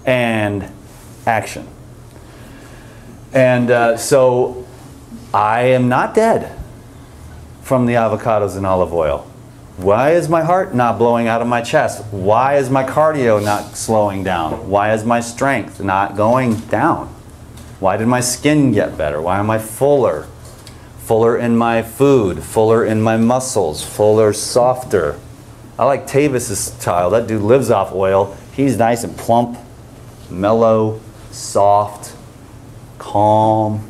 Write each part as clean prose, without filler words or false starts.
and action. And so I am not dead from the avocados and olive oil. Why is my heart not blowing out of my chest? Why is my cardio not slowing down? Why is my strength not going down? Why did my skin get better? Why am I fuller? Fuller in my food, fuller in my muscles, fuller, softer. I like Tavis's style. That dude lives off oil. He's nice and plump, mellow, soft, calm,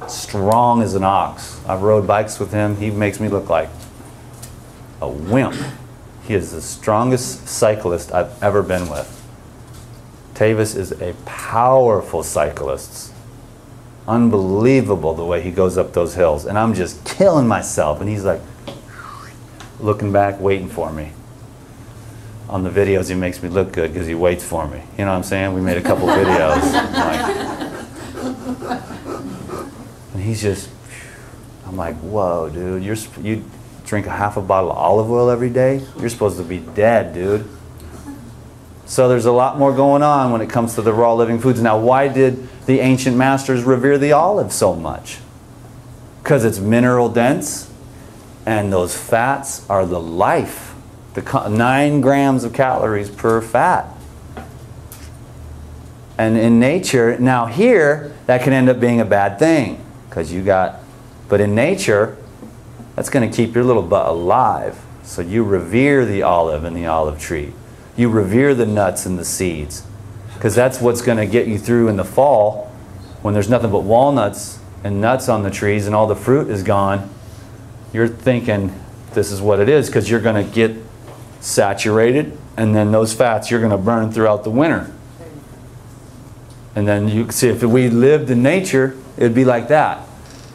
strong as an ox. I've rode bikes with him. He makes me look like a wimp. He is the strongest cyclist I've ever been with. Tavis is a powerful cyclist. Unbelievable the way he goes up those hills. And I'm just killing myself. And he's like looking back, waiting for me. On the videos, he makes me look good because he waits for me. You know what I'm saying? We made a couple videos. And he's just, I'm like, whoa, dude. You drink a half a bottle of olive oil every day? You're supposed to be dead, dude. So there's a lot more going on when it comes to the raw living foods. Now, why did the ancient masters revere the olive so much? Because it's mineral dense, and those fats are the life. 9 grams of calories per fat. And in nature, now here, that can end up being a bad thing. Because but in nature, that's going to keep your little butt alive. So you revere the olive and the olive tree. You revere the nuts and the seeds. Because that's what's going to get you through in the fall when there's nothing but walnuts and nuts on the trees and all the fruit is gone. You're thinking this is what it is because you're going to get saturated, and then those fats you're going to burn throughout the winter. And then you see, if we lived in nature, it would be like that.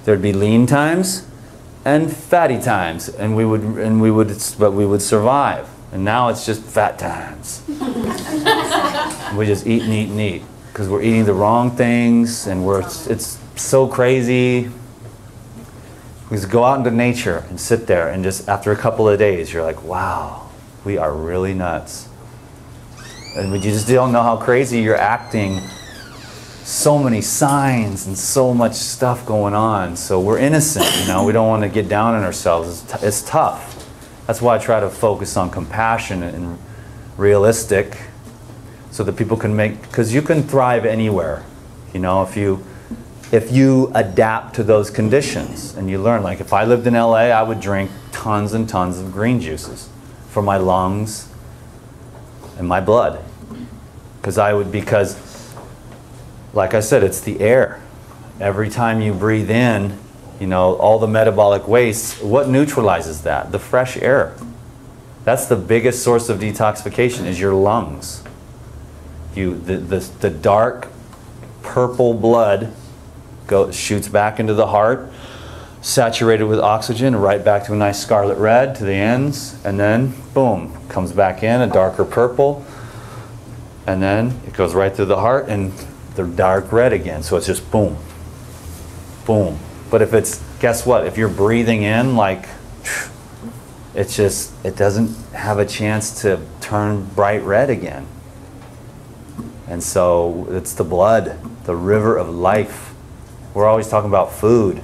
There'd be lean times and fatty times, and we would survive. And now it's just fat times. We just eat and eat and eat because we're eating the wrong things, and it's so crazy. We just go out into nature and sit there, and just after a couple of days, you're like, wow, we are really nuts. And you just don't know how crazy you're acting. So many signs and so much stuff going on. So we're innocent, you know. We don't want to get down on ourselves. It's tough. That's why I try to focus on compassion and realistic, so that people can because you can thrive anywhere, you know, if you adapt to those conditions and you learn. Like if I lived in LA, I would drink tons and tons of green juices for my lungs and my blood. Because like I said, it's the air. Every time you breathe in, you know, all the metabolic waste, what neutralizes that? The fresh air. That's the biggest source of detoxification, is your lungs. The dark purple blood shoots back into the heart, saturated with oxygen, right back to a nice scarlet red to the ends, and then boom, comes back in a darker purple, and then it goes right through the heart and the dark red again. So it's just boom, boom. But if it's, guess what? If you're breathing in, like, it doesn't have a chance to turn bright red again. And so it's the blood, the river of life. We're always talking about food.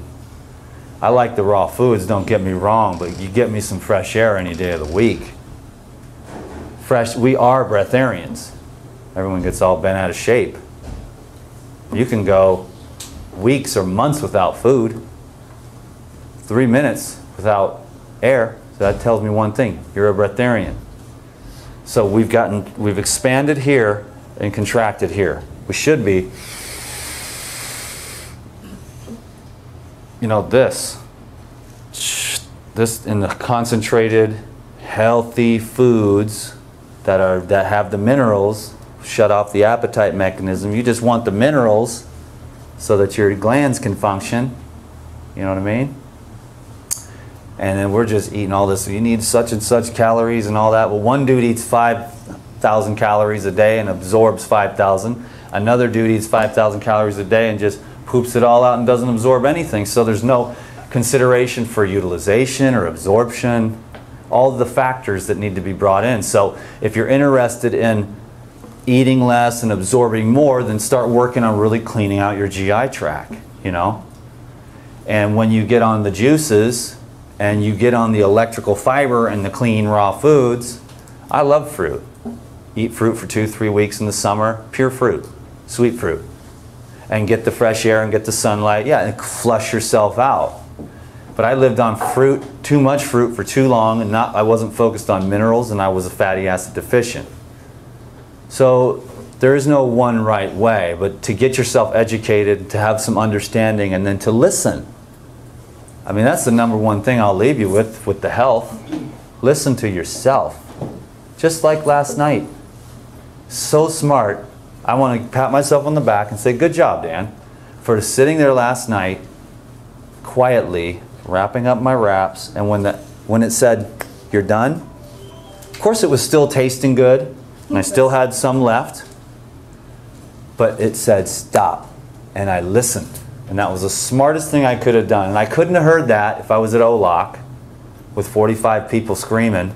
I like the raw foods, don't get me wrong, but you get me some fresh air any day of the week. We are breatharians. Everyone gets all bent out of shape. You can go weeks or months without food, 3 minutes without air. So that tells me one thing: you're a breatharian. So we've expanded here and contracted here. We should be, you know, this in the concentrated, healthy foods that have the minerals, shut off the appetite mechanism. You just want the minerals so that your glands can function. You know what I mean? And then we're just eating all this. You need such and such calories and all that. Well, one dude eats 5,000 calories a day and absorbs 5,000. Another dude eats 5,000 calories a day and just poops it all out and doesn't absorb anything. So there's no consideration for utilization or absorption, all of the factors that need to be brought in. So if you're interested in eating less and absorbing more, then start working on really cleaning out your GI tract, you know? And when you get on the juices and you get on the electrical fiber and the clean raw foods, I love fruit. Eat fruit for 2-3 weeks in the summer, pure fruit, sweet fruit. And get the fresh air and get the sunlight, yeah, and flush yourself out. But I lived on fruit, too much fruit for too long, and I wasn't focused on minerals, and I was a fatty acid deficient. So there is no one right way, but to get yourself educated, to have some understanding, and then to listen. I mean, that's the #1 thing I'll leave you with the health. Listen to yourself. Just like last night. So smart. I want to pat myself on the back and say, good job, Dan, for sitting there last night, quietly, wrapping up my wraps, and when it said, you're done, of course it was still tasting good, and I still had some left, but it said stop, and I listened. And that was the smartest thing I could have done. And I couldn't have heard that if I was at OLOC with 45 people screaming,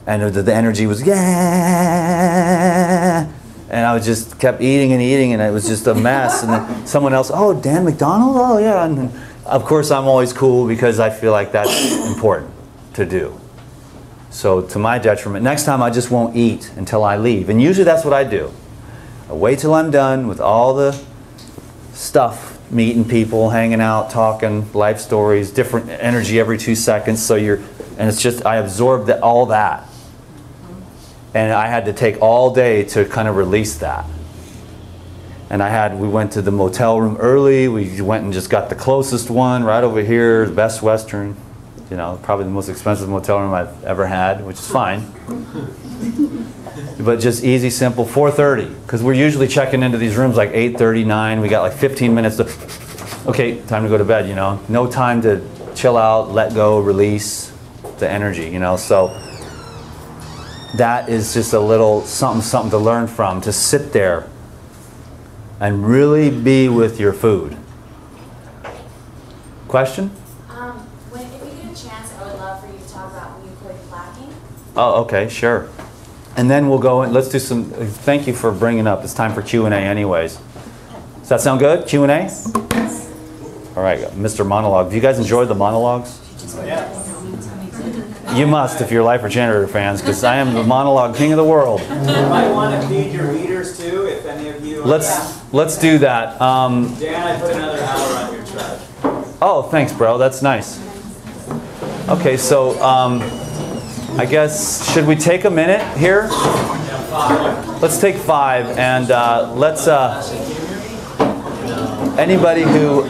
and the energy was, yeah, and I just kept eating and eating, and it was just a mess. And then someone else, oh, Dan McDonald? Oh, yeah. And then, of course, I'm always cool because I feel like that's important to do. So to my detriment, next time I just won't eat until I leave. And usually that's what I do. I wait till I'm done with all the stuff, meeting people, hanging out, talking, life stories, different energy every 2 seconds. So and it's just, I absorbed all that. And I had to take all day to kind of release that. And we went to the motel room early. We went and just got the closest one right over here, the Best Western. You know, probably the most expensive motel room I've ever had, which is fine. But just easy, simple, 4:30. Because we're usually checking into these rooms like 8:30, 9. We got like 15 minutes to, okay, time to go to bed, you know. No time to chill out, let go, release the energy, you know. So that is just a little something to learn from, to sit there and really be with your food. Question? If you get a chance, I would love for you to talk about when you quit plaquing. Oh, okay, sure. And then we'll go and let's do some, thank you for bringing up, it's time for Q&A anyways. Does that sound good, Q&A? Yes. All right, Mr. Monologue. Do you guys enjoy the monologues? Yes. You must if you're Life Regenerator fans, because I am the monologue king of the world. You might want to feed your readers too, if any of you. Let's do that. Dan, I put another hour on your trash. Oh, thanks, bro. That's nice. Okay, so I guess should we take a minute here? Let's take 5, and let's anybody who.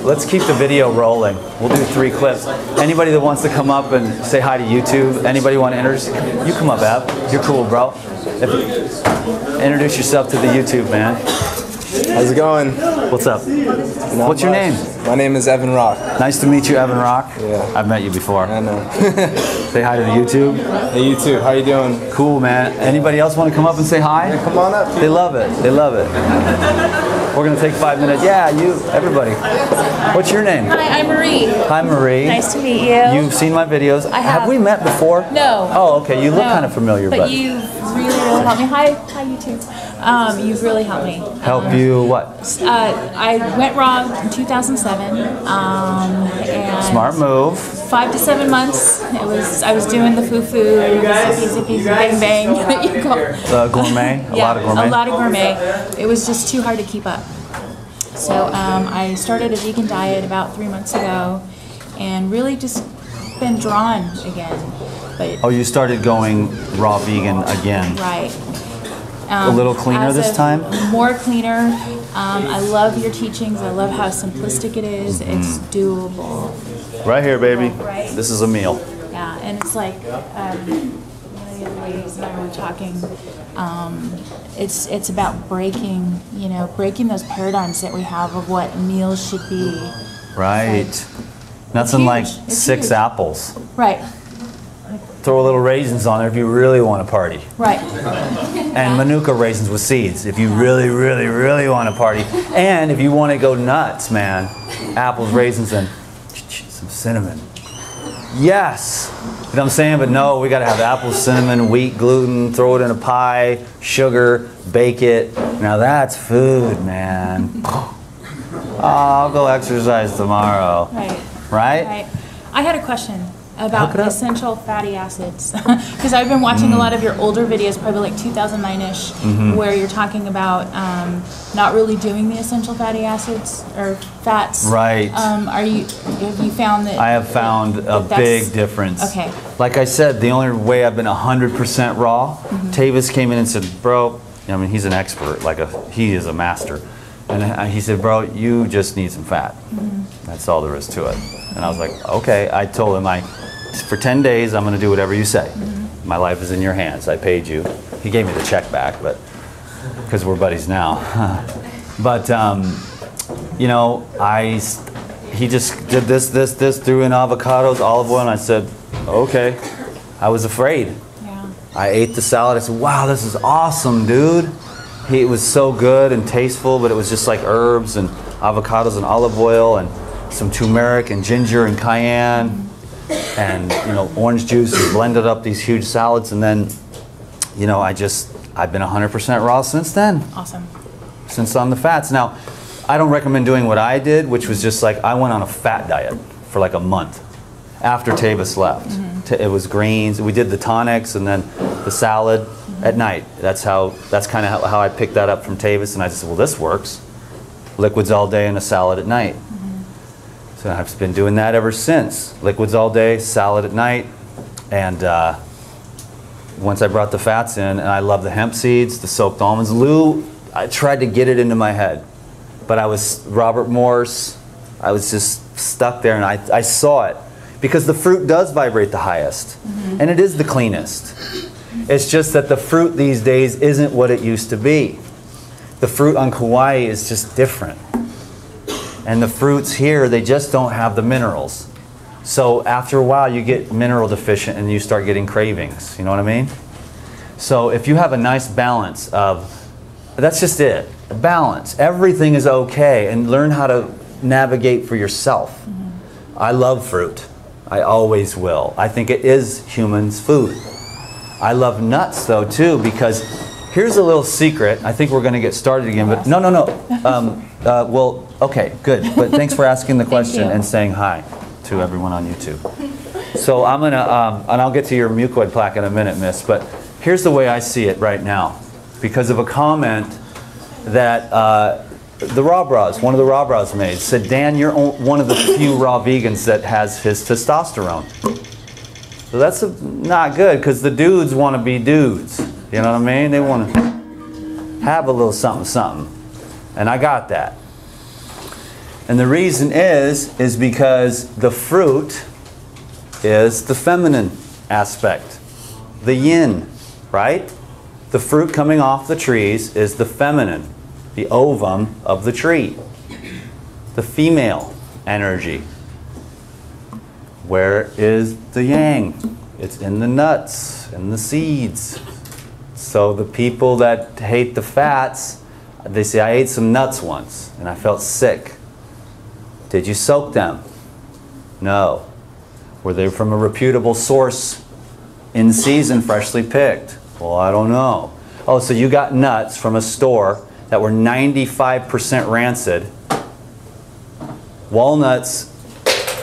Let's keep the video rolling. We'll do 3 clips. Anybody that wants to come up and say hi to YouTube, anybody want to introduce? You come up, Ab. You're cool, bro. Introduce yourself to the YouTube, man. How's it going? What's up? Not What's your much. name? My name is Evan Rock. Nice to meet you, Evan Rock. Yeah. I've met you before. I know. Say hi to the YouTube. Hey, you too. How you doing? Cool, man. Anybody else want to come up and say hi? Yeah, come on up. They love it. They love it. We're going to take 5 minutes. Yeah, you, everybody. What's your name? Hi, I'm Marie. Hi, Marie. Nice to meet you. You've seen my videos. I have. We met before? No. Oh, okay. You look No. kind of familiar, but you've really helped me. Hi, you too. You've really helped me. help you what? I went raw in 2007. And Smart move. 5 to 7 months. I was doing the foo-foo, zippy, bang bang. that you call. Gourmet. A lot of gourmet. A lot of gourmet. It was just too hard to keep up. So I started a vegan diet about 3 months ago, and really just been drawn again. But Oh, you started going raw vegan again. right. A little cleaner as this of time? More cleaner. I love your teachings. I love how simplistic it is. It's doable. Right here, baby. Right. This is a meal. Yeah, and it's like one of the other ladies and I were talking. It's about breaking those paradigms that we have of what meals should be. Right. Nothing like huge. It's 6 huge. apples. Right. Throw a little raisins on there if you really want to party. Right. And Manuka raisins with seeds if you really, really, really want to party. And if you want to go nuts, man, apples, raisins, and some cinnamon. Yes. You know what I'm saying? But no, we got to have apple, cinnamon, wheat, gluten, throw it in a pie, sugar, bake it. Now that's food, man. Oh, I'll go exercise tomorrow. Right. Right? Right. I had a question about Hook it up. essential fatty acids. Because I've been watching a lot of your older videos, probably like 2009-ish, where you're talking about not really doing the essential fatty acids or fats. Right. Have you found that? I have found a that's- big difference. Okay. Like I said, the only way I've been 100% raw, Tavis came in and said, bro, I mean, he's an expert, he is a master. And he said, bro, you just need some fat. That's all there is to it. And I was like, okay. I told him, for 10 days, I'm going to do whatever you say. My life is in your hands. I paid you. He gave me the check back, but because we're buddies now. But, you know, he just did this, threw in avocados, olive oil, and I said, okay. I was afraid. Yeah. I ate the salad. I said, wow, this is awesome, dude. It was so good and tasteful, but it was just like herbs and avocados and olive oil and some turmeric and ginger and cayenne and, you know, orange juice, and blended up these huge salads. And then, you know, I've been 100% raw since then. Awesome. Since on the fats. Now, I don't recommend doing what I did, which was just like, I went on a fat diet for like a month after Tavis left. It was greens. We did the tonics and then the salad at night. That's kind of how I picked that up from Tavis, and I just said, well, this works. Liquids all day and a salad at night. So I've been doing that ever since. Liquids all day, salad at night. And once I brought the fats in, and I love the hemp seeds, the soaked almonds. Lou, I tried to get it into my head, but I was Robert Morse. I was just stuck there, and I saw it. Because the fruit does vibrate the highest, and it is the cleanest. It's just that the fruit these days isn't what it used to be. The fruit on Kauai is just different. And the fruits here, they just don't have the minerals. So after a while, you get mineral deficient and you start getting cravings. You know what I mean? So if you have a nice balance of, that's just it, balance. Everything is okay, and learn how to navigate for yourself. I love fruit. I always will. I think it is humans' food. I love nuts though too, because here's a little secret. I think we're going to get started again, but no. Well, okay, good. But thanks for asking the question and saying hi to everyone on YouTube. So I'm going to, and I'll get to your mucoid plaque in a minute, miss, but here's the way I see it right now. Because of a comment that one of the raw bras made, said, Dan, you're one of the few raw vegans that has his testosterone. So that's not good, because the dudes want to be dudes. You know what I mean? They want to have a little something, something. And I got that. And the reason is because the fruit is the feminine aspect, the yin, right? The fruit coming off the trees is the feminine, the ovum of the tree, the female energy. Where is the yang? It's in the nuts and the seeds. So the people that hate the fats, they say, I ate some nuts once and I felt sick. Did you soak them? No. Were they from a reputable source, in season, freshly picked? Well, I don't know. Oh, so you got nuts from a store that were 95% rancid. Walnuts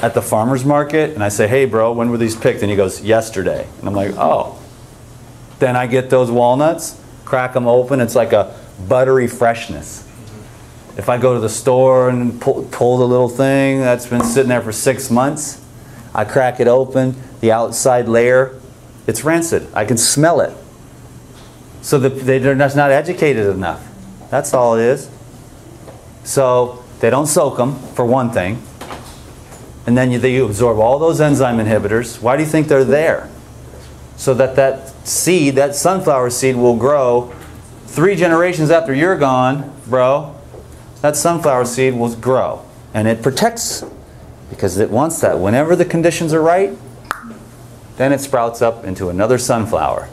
at the farmer's market, and I say, hey bro, when were these picked? And he goes, yesterday. And I'm like, oh. Then I get those walnuts, crack them open, it's like a buttery freshness. If I go to the store and pull the little thing that's been sitting there for 6 months, I crack it open, the outside layer, it's rancid. I can smell it. So they're just not educated enough. That's all it is. So they don't soak them, for one thing. And then you absorb all those enzyme inhibitors. Why do you think they're there? So that seed, that sunflower seed, will grow 3 generations after you're gone, bro. That sunflower seed will grow. And it protects, because it wants that. Whenever the conditions are right, then it sprouts up into another sunflower.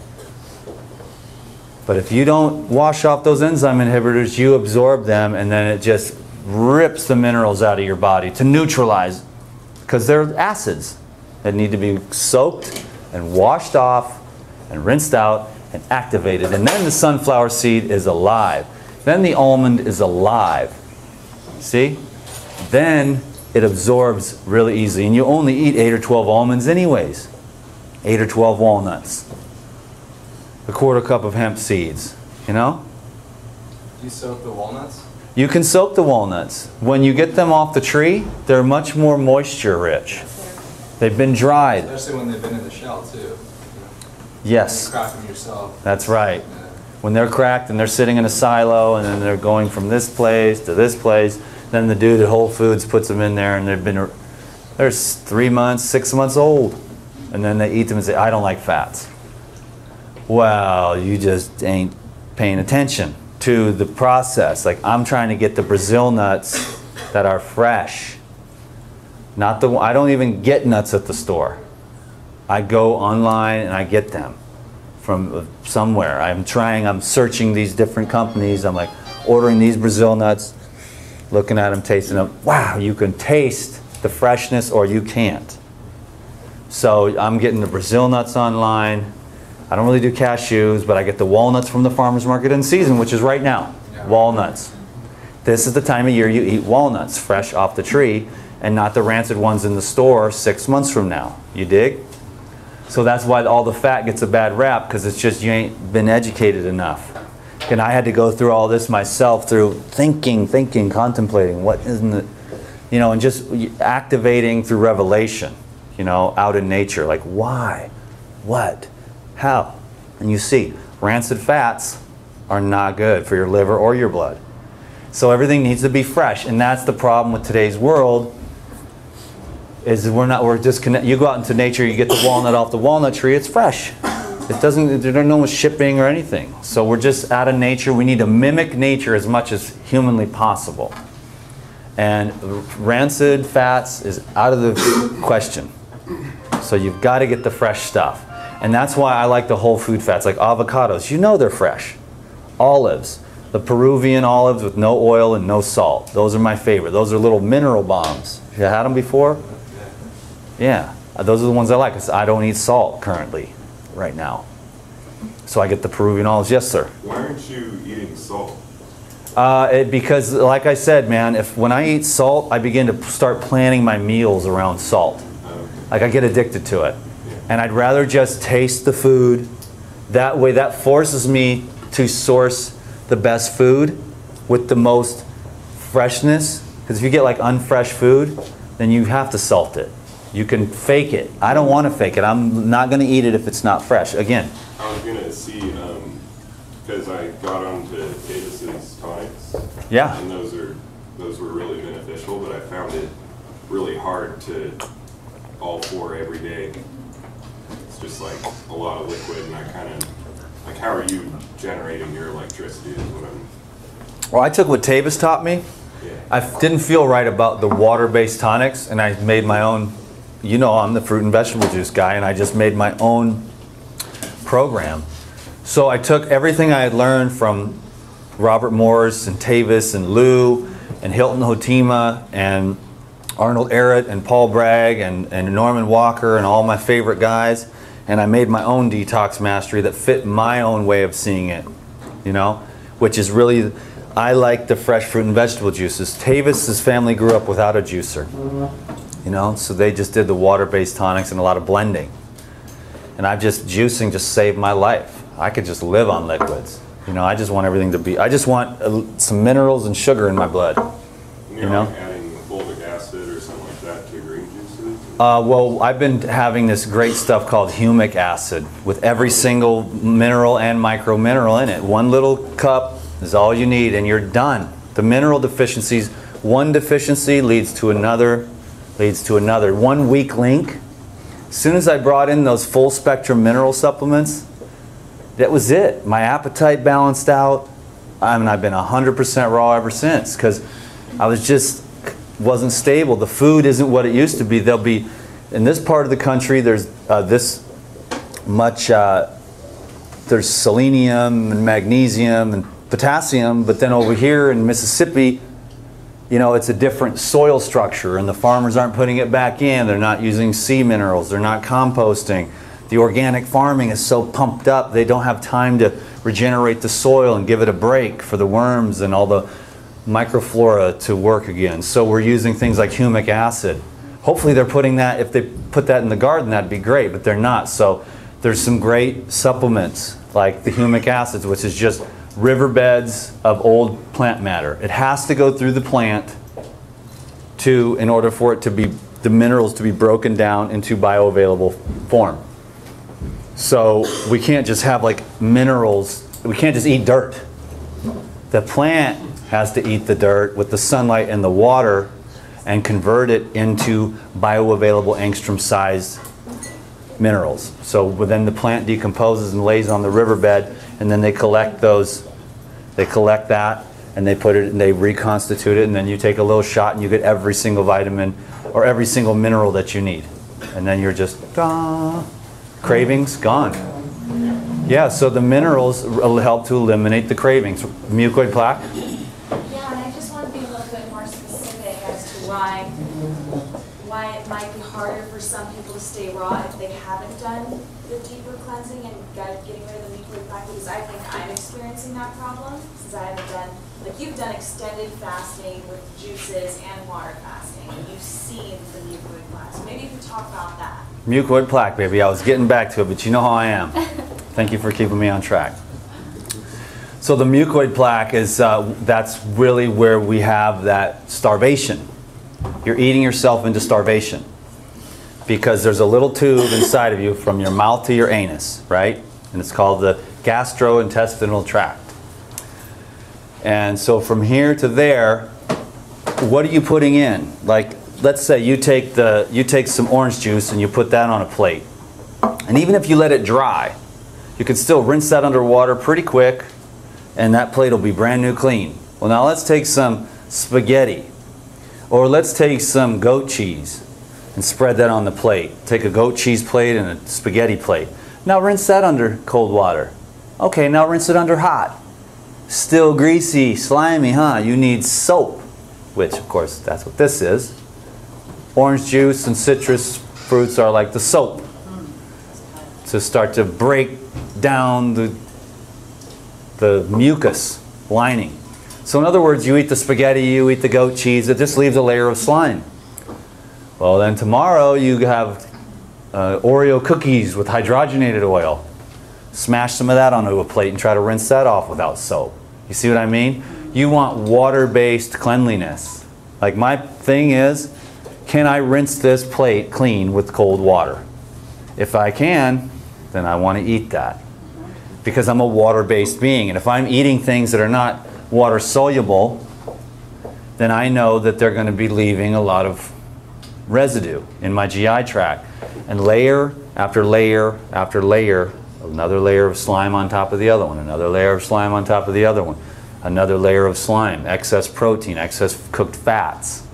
But if you don't wash off those enzyme inhibitors, you absorb them, and then it just rips the minerals out of your body to neutralize, because they're acids. that need to be soaked and washed off and rinsed out and activated. And then the sunflower seed is alive. Then the almond is alive. See? Then it absorbs really easily. And you only eat 8 or 12 almonds anyways. 8 or 12 walnuts. A quarter cup of hemp seeds. You know? You soak the walnuts? You can soak the walnuts. When you get them off the tree, they're much more moisture rich. They've been dried. Especially when they've been in the shell too. Yes. You crack them yourself. That's right. Yeah. When they're cracked and they're sitting in a silo and then they're going from this place to this place, then the dude at Whole Foods puts them in there and they're 3 months, 6 months old. And then they eat them and say, I don't like fats. Well, you just ain't paying attention to the process. Like, I'm trying to get the Brazil nuts that are fresh. Not the, I don't even get nuts at the store. I go online and I get them from somewhere. I'm searching these different companies. I'm like ordering these Brazil nuts, looking at them, tasting them. Wow, you can taste the freshness or you can't. So I'm getting the Brazil nuts online. I don't really do cashews, but I get the walnuts from the farmer's market in season, which is right now. Yeah. Walnuts. This is the time of year you eat walnuts fresh off the tree and not the rancid ones in the store 6 months from now. You dig? So that's why all the fat gets a bad rap, because it's just you ain't been educated enough. And I had to go through all this myself through thinking, contemplating, what isn't it, you know, and just activating through revelation, you know, out in nature. Like, why? What? How? And you see, rancid fats are not good for your liver or your blood. So everything needs to be fresh, and that's the problem with today's world. Is we're disconnected. You go out into nature, you get the walnut off the walnut tree, it's fresh. It doesn't, there's no shipping or anything. So we're just out of nature. We need to mimic nature as much as humanly possible. And rancid fats is out of the question. So you've got to get the fresh stuff. And that's why I like the whole food fats, like avocados. You know they're fresh. Olives, the Peruvian olives with no oil and no salt. Those are my favorite. Those are little mineral bombs. You had them before? Yeah, those are the ones I like, because I don't eat salt currently, right now. So I get the Peruvian olives. Yes, sir? Why aren't you eating salt? Because, like I said, man, when I eat salt, I begin to start planning my meals around salt. Like, I get addicted to it. And I'd rather just taste the food. That way, that forces me to source the best food with the most freshness. Because if you get like unfresh food, then you have to salt it. You can fake it. I don't want to fake it. I'm not going to eat it if it's not fresh. Again. I was going to see, because I got onto Davis's tonics. Yeah. And those were really beneficial, but I found it really hard to all four every day. It's just like a lot of liquid, and I kind of, like, how are you generating your electricity is what I'm... Well, I took what Tavis taught me. Yeah. I didn't feel right about the water-based tonics, and I made my own. You know, I'm the fruit and vegetable juice guy, and I just made my own program. So I took everything I had learned from Robert Morris and Tavis and Lou and Hilton Hotima and Arnold Ehret and Paul Bragg and Norman Walker and all my favorite guys, and I made my own detox mastery that fit my own way of seeing it, you know, which is really, I like the fresh fruit and vegetable juices. Tavis's family grew up without a juicer, you know, so they just did the water-based tonics and a lot of blending. And juicing just saved my life. I could just live on liquids. You know, I just want everything to be, I just want some minerals and sugar in my blood, You're you know. like adding fulvic acid or something like that to your green juices? Well, I've been having this great stuff called humic acid with every single mineral and micro mineral in it. One little cup is all you need and you're done. The mineral deficiencies, one deficiency leads to another, leads to another. One weak link. As soon as I brought in those full spectrum mineral supplements, that was it. My appetite balanced out. I mean, I've been 100% raw ever since, because I wasn't stable. The food isn't what it used to be. There'll be, in this part of the country, there's this much, there's selenium and magnesium and potassium, but then over here in Mississippi, you know, it's a different soil structure and the farmers aren't putting it back in. They're not using sea minerals. They're not composting. The organic farming is so pumped up, they don't have time to regenerate the soil and give it a break for the worms and all the microflora to work again. So we're using things like humic acid. Hopefully they're putting that, if they put that in the garden, that'd be great, but they're not. So there's some great supplements like the humic acids, which is just riverbeds of old plant matter. It has to go through the plant in order for it to be, the minerals to be broken down into bioavailable form. So we can't just have like minerals, we can't just eat dirt. The plant has to eat the dirt with the sunlight and the water and convert it into bioavailable angstrom-sized minerals. So then the plant decomposes and lays on the riverbed, and then they collect those, they collect that, and they put it, and they reconstitute it, and then you take a little shot and you get every single vitamin or every single mineral that you need. And then you're just, cravings gone. Yeah, so the minerals help to eliminate the cravings. Mucoid plaque? Yeah, and I just want to be a little bit more specific as to why it might be harder for some people to stay raw if they haven't done the deeper cleansing and getting rid of the mucoid plaque, because I think I'm experiencing that problem since I haven't done, like you've done extended fasting with juices and water fasting, and you've seen the mucoid plaque. So maybe you can talk about that. Mucoid plaque, baby. I was getting back to it, but you know how I am. Thank you for keeping me on track. So the mucoid plaque is, that's really where we have that starvation. You're eating yourself into starvation because there's a little tube inside of you from your mouth to your anus, right? And it's called the gastrointestinal tract. And so from here to there, what are you putting in? Like, let's say you take some orange juice and you put that on a plate. And even if you let it dry, you can still rinse that under water pretty quick and that plate will be brand new clean. Well, now let's take some spaghetti, or let's take some goat cheese and spread that on the plate. Take a goat cheese plate and a spaghetti plate. Now rinse that under cold water. Okay, now rinse it under hot. Still greasy, slimy, huh? You need soap, which of course that's what this is. Orange juice and citrus fruits are like the soap to start to break down the mucus lining. So in other words, you eat the spaghetti, you eat the goat cheese, it just leaves a layer of slime. Well, then tomorrow you have Oreo cookies with hydrogenated oil. Smash some of that onto a plate and try to rinse that off without soap. You see what I mean? You want water-based cleanliness. Like my thing is, can I rinse this plate clean with cold water? If I can, then I want to eat that. Because I'm a water-based being. And if I'm eating things that are not water-soluble, then I know that they're going to be leaving a lot of residue in my GI tract. And layer after layer after layer, another layer of slime on top of the other one, another layer of slime on top of the other one, another layer of slime, excess protein, excess cooked fats,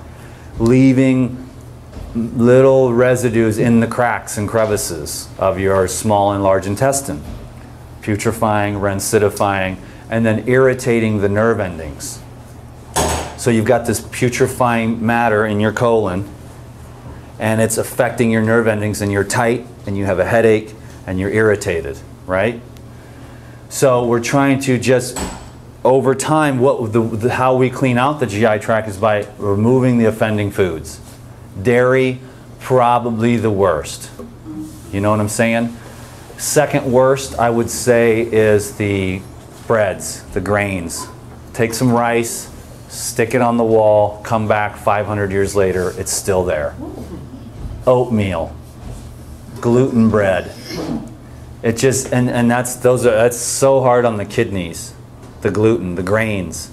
leaving little residues in the cracks and crevices of your small and large intestine, putrefying, rancidifying, and then irritating the nerve endings. So you've got this putrefying matter in your colon, and it's affecting your nerve endings, and you're tight, and you have a headache, and you're irritated, right? So we're trying to just, over time, how we clean out the GI tract is by removing the offending foods. Dairy, probably the worst. You know what I'm saying? Second worst, I would say, is the breads, the grains. Take some rice, stick it on the wall, come back 500 years later, it's still there. Oatmeal, gluten bread. It just, and that's so hard on the kidneys. The gluten, the grains,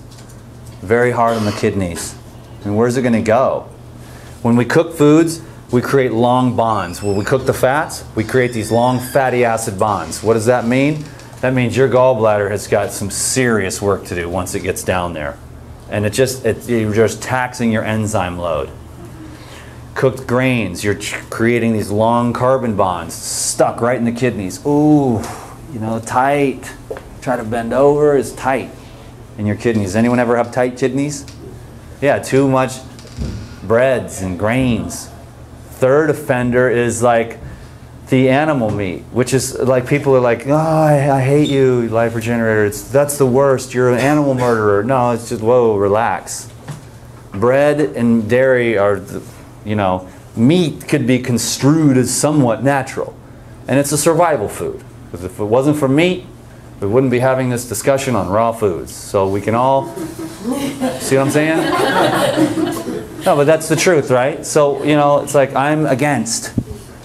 very hard on the kidneys. And where's it going to go? When we cook foods, we create long bonds. When we cook the fats, we create these long fatty acid bonds. What does that mean? That means your gallbladder has got some serious work to do once it gets down there. And you're just taxing your enzyme load. Cooked grains, you're creating these long carbon bonds stuck right in the kidneys. Ooh, you know, tight. Try to bend over, it's tight in your kidneys. Anyone ever have tight kidneys? Yeah, too much breads and grains. Third offender is like the animal meat, which is like people are like, oh, I hate you, Life Regenerator. That's the worst. You're an animal murderer. No, it's just, whoa, relax. Bread and dairy are, you know, meat could be construed as somewhat natural. And it's a survival food. Because if it wasn't for meat, we wouldn't be having this discussion on raw foods. So we can all, see what I'm saying? No, but that's the truth, right? So, you know, it's like I'm against.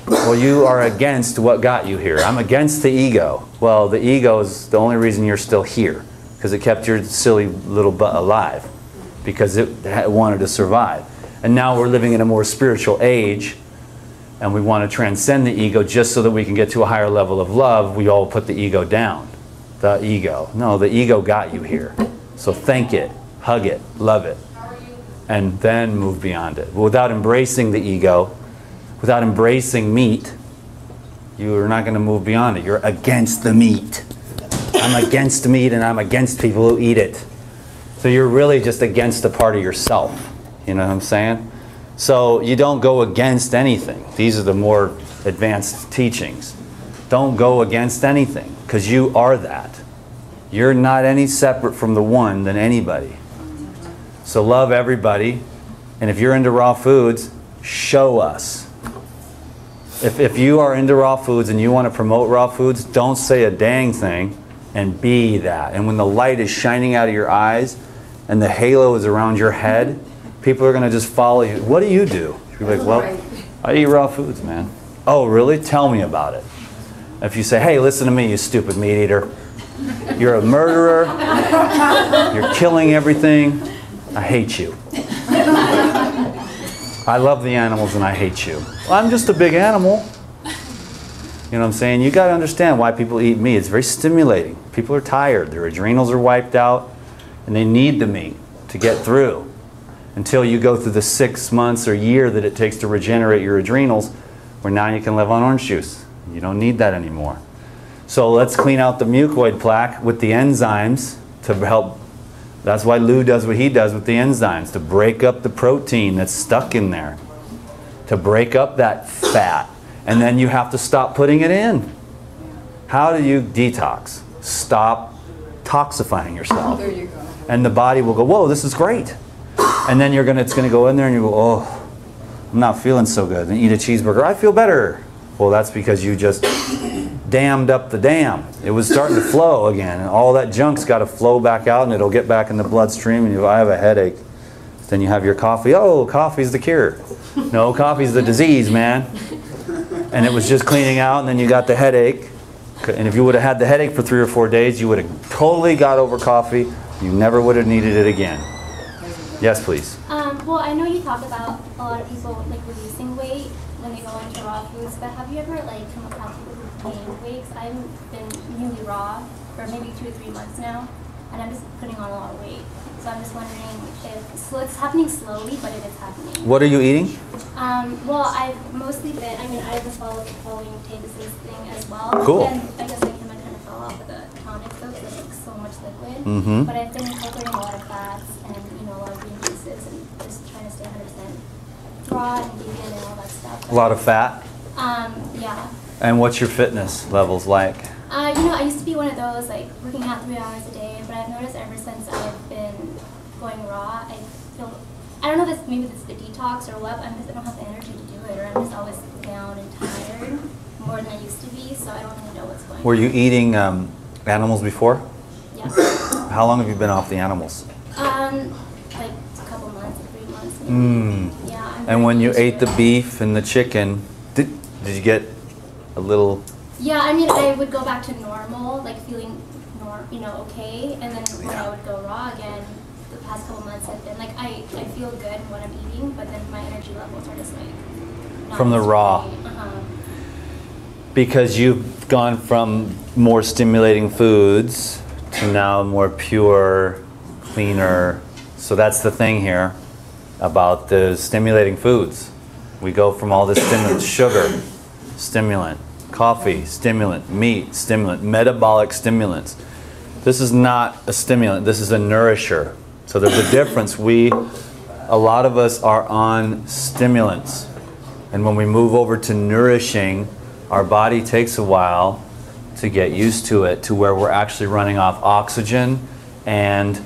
Well, you are against what got you here. I'm against the ego. Well, the ego is the only reason you're still here. Because it kept your silly little butt alive. Because it wanted to survive. And now we're living in a more spiritual age. And we want to transcend the ego just so that we can get to a higher level of love. We all put the ego down. The ego. No, the ego got you here. So thank it, hug it, love it. And then move beyond it. Without embracing the ego, without embracing meat, you're not going to move beyond it. You're against the meat. I'm against meat and I'm against people who eat it. So you're really just against a part of yourself. You know what I'm saying? So you don't go against anything. These are the more advanced teachings. Don't go against anything, because you are that. You're not any separate from the one than anybody. So love everybody. And if you're into raw foods, show us. If you are into raw foods and you want to promote raw foods, don't say a dang thing and be that. And when the light is shining out of your eyes and the halo is around your head, people are going to just follow you. What do? You'll be like, well, I eat raw foods, man. Oh, really? Tell me about it. If you say, hey, listen to me, you stupid meat eater. You're a murderer. You're killing everything. I hate you. I love the animals and I hate you. Well, I'm just a big animal. You know what I'm saying? You got to understand why people eat meat. It's very stimulating. People are tired. Their adrenals are wiped out and they need the meat to get through. Until you go through the 6 months or year that it takes to regenerate your adrenals, where now you can live on orange juice. You don't need that anymore. So let's clean out the mucoid plaque with the enzymes to help. That's why Lou does what he does with the enzymes, to break up the protein that's stuck in there, to break up that fat. And then you have to stop putting it in. How do you detox? Stop toxifying yourself. There you go. And the body will go, whoa, this is great. And then it's going to go in there and you go, oh, I'm not feeling so good. And eat a cheeseburger, I feel better. Well, that's because you just dammed up the dam. It was starting to flow again. And all that junk's got to flow back out and it'll get back in the bloodstream. And you go, I have a headache. Then you have your coffee. Oh, coffee's the cure. No, coffee's the disease, man. And it was just cleaning out and then you got the headache. And if you would have had the headache for 3 or 4 days, you would have totally got over coffee. You never would have needed it again. Yes, please. Well, I know you talk about a lot of people like reducing weight when they go into raw foods, but have you ever like come across people who gained weight? 'Cause I've been newly raw for maybe 2 or 3 months now, and I'm just putting on a lot of weight. So I'm just wondering if so it's happening slowly, but if it's happening. What are you eating? Well, I've mostly been. I mean, I've been following Tavis's thing as well. Cool. And I guess like him, I kind of fell off with the tonic though, because it's like so much liquid. Mm-hmm. But I've been incorporating a lot of fats and a lot of green juices and just trying to stay 100% raw and vegan and all that stuff. A lot of fat? Yeah. And what's your fitness levels like? I used to be one of those like working out 3 hours a day, but I've noticed ever since I've been going raw, I feel, I don't know if maybe it's the detox or what, but I don't have the energy to do it, or I'm just always down and tired more than I used to be, so I don't really know what's going on. Were you eating animals before? Yeah. How long have you been off the animals? Like a couple months, 3 months maybe. Yeah. And when you ate the beef and the chicken, did you get a little... Yeah, I mean, I would go back to normal, like feeling, okay, and then when I would go raw again, the past couple months have been, like, I feel good when I'm eating, but then my energy levels are just, like, not From the as raw. great. Because you've gone from more stimulating foods to now more pure, cleaner. So that's the thing here about the stimulating foods. We go from all this stimulant, sugar, stimulant, coffee, stimulant, meat, stimulant, metabolic stimulants. This is not a stimulant, this is a nourisher. So there's a difference. We a lot of us are on stimulants. And when we move over to nourishing, our body takes a while to get used to it, to where we're actually running off oxygen and